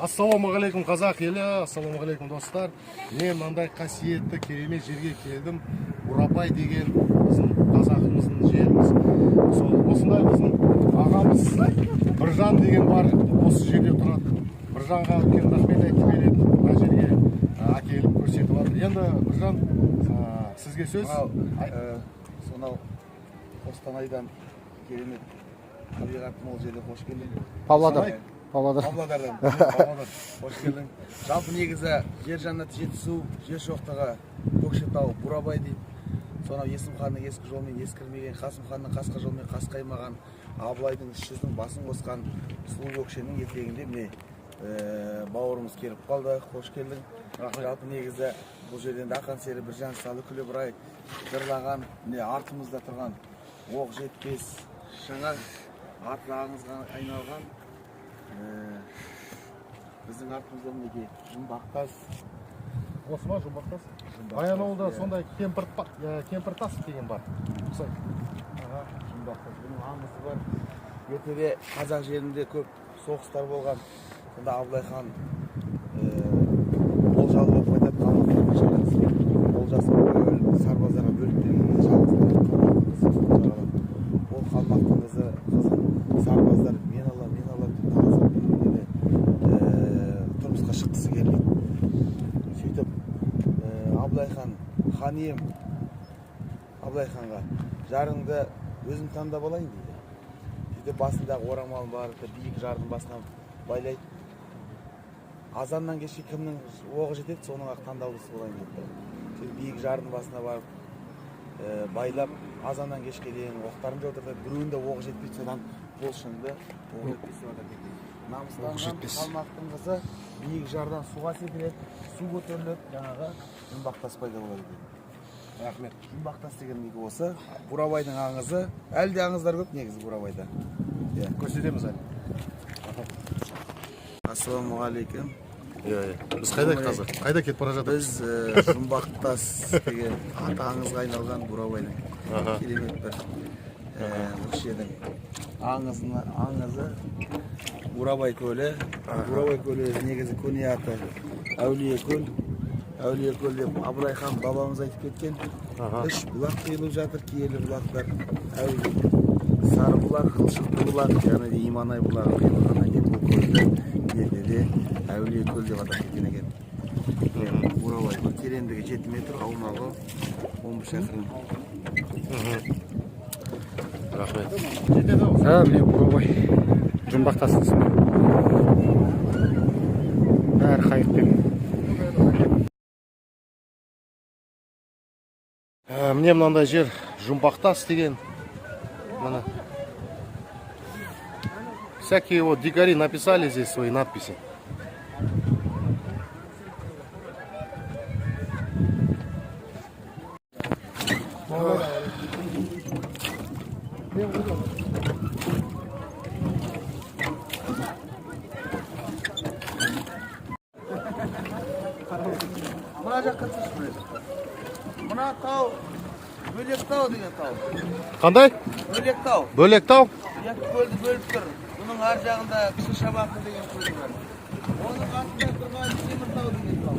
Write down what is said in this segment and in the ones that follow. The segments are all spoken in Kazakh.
Ассалаумағалейкум қазақ елі, ассалаумағалейкум достар. Мен мынандай қасиетті керемет жерге келдім. Бурабай деген біздің қазағымыздың жеріміз. Осындай біздің ағамыз Біржан деген бар, осы жерде тұрады. Біржанға үлкен рахмет айтып келеді, мына жерге әкеліп көрсетіп жатыр. Енді Біржан, сізге сөз. Сонау Қостанайдан керемет табиғат мол жерге қош келдің. Павлодардан қош келдің. Жалпы негізі жер жаннаты Жетісу, жер шоқтығы Көкшетау, Бурабай дейді. Сонау Есім ханның ескі жолмен ескірмеген, Қасым ханның қасқа жолмен қасқаймаған, Абылайдың іс жүзінің басын қосқан сұлу көкшенің етегінде міне бауырымыз келіп қалды. Қош келдің. Жалпы негізі бұл жерден ақан сері Біржан Салы Күлебай жырлаған, міне артымызда тұрған оқ жетпес шыңы аты аңызға айналған. Біздің артымызда мінекей Жұмбақтас. Осы ма Жұмбақтас? Баянауылда сондай Кемпіртас деген бар. Жұмбақтас. Бұның аңызы бар. Ертеде қазақ жерінде көп соғыстар болған. Сонда Абылай хан олжалы болып қайтады, қалмақтарға жалғыз. Олжасын сарбаздарға бөліп берген жалғыз. Ол қалмақтың қызын сарбаздар мен алам деп таласып тұрмысқа шыққысы келмейді. Сөйтіп Абылай хан хан ием Абылай ханға жарыңды өзім таңдап алайын дейді. Сөйтіп басындағы орамалын барып биік жардың басына байлайды. Азаннан кешке кімнің оғы жетеді, соның ақ таңдаулысы болайын дейді. Сөйтіп биік жардың басына барып байлап, азаннан кешке дейін оқтарын жаудырды. Біреуінде оғы жетпейді, содан бұл шыңды оғы жетпесі бар дейді. Намыстанған қалмақтың қызы биік жардан суға секіреді, су көтеріліп, жаңағы Жұмбақтас пайда болады дейді. Рахмет. Жұмбақтас деген неге осы Бурабайдың аңызы. Әлі де аңыздар көп негізі Бурабайда. Көрсетеміз әлі. Ассалаумағалейкум. Біз қайда қазір? Қайда кетіп бара жатырмыз? Біз Жұмбақтас деген аты аңызға айналған Бурабайдың керемет бір осы жердің аңызы Бурабай көлі. Бурабай көлі негізі көне аты Әулие көл. Әулие көл деп Абылай хан бабамыз айтып кеткен. Үш бұлақ құйылып жатыр, киелі бұлақтар. Әулие Сары бұлақ, Қылшықты бұлақ, және де Иманай бұлағы құйылғаннан кейін бұл көлді ертеде Әулие көл деп атап кеткен екен. Бурабай көл тереңдігі 7 метр, аумағы 15 шақырым. Рахмет. Міне Бурабай, Жұмбақтас ісімі. Бәрі қайықпен. Мне мынандай жер Жұмбақтас деген. Мына. Всякие вот дикари написали здесь свои надписи. Мына жаққа түсіріп. Мына тау Бөлектау деген тау. Қандай? Бөлектау. Бөлектау? Екі көлді бөліп тұр. Бұның ар жағында Кіші Шабақты деген көл бар. Оның артында тұрған Теміртау деген тау.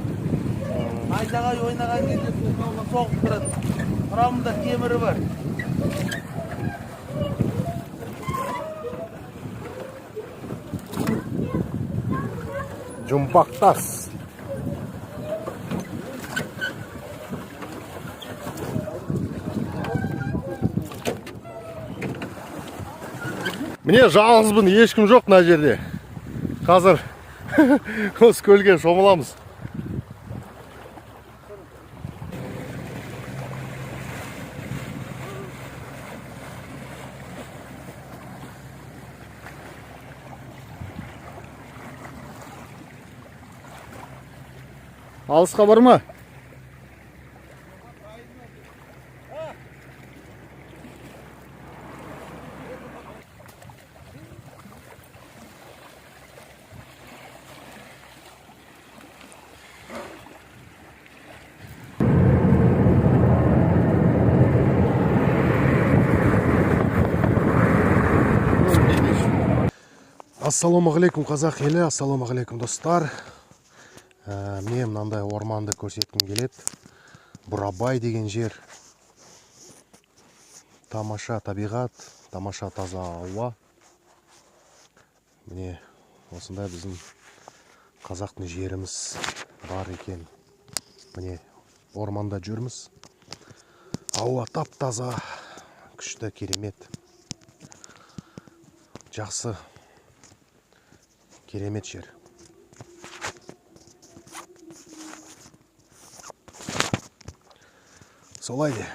Найзағай ойнаған кезде бұл тауға соғып тұрады. Құрамында темірі бар. Жұмбақтас. Міне жалғызбын, ешкім жоқ мына жерде. Қазір осы көлге шомыламыз. Алысқа бар ма? Ассалаумағалейкум қазақ елі, ассалаумағалейкум достар. Мен мынандай орманды көрсеткім келеді. Бурабай деген жер. Тамаша табиғат, тамаша таза ауа. Міне осындай біздің қазақтың жеріміз бар екен. Міне орманда жүрміз. Ауа тап-таза, күшті, керемет. Жақсы, керемет жер. Солай де.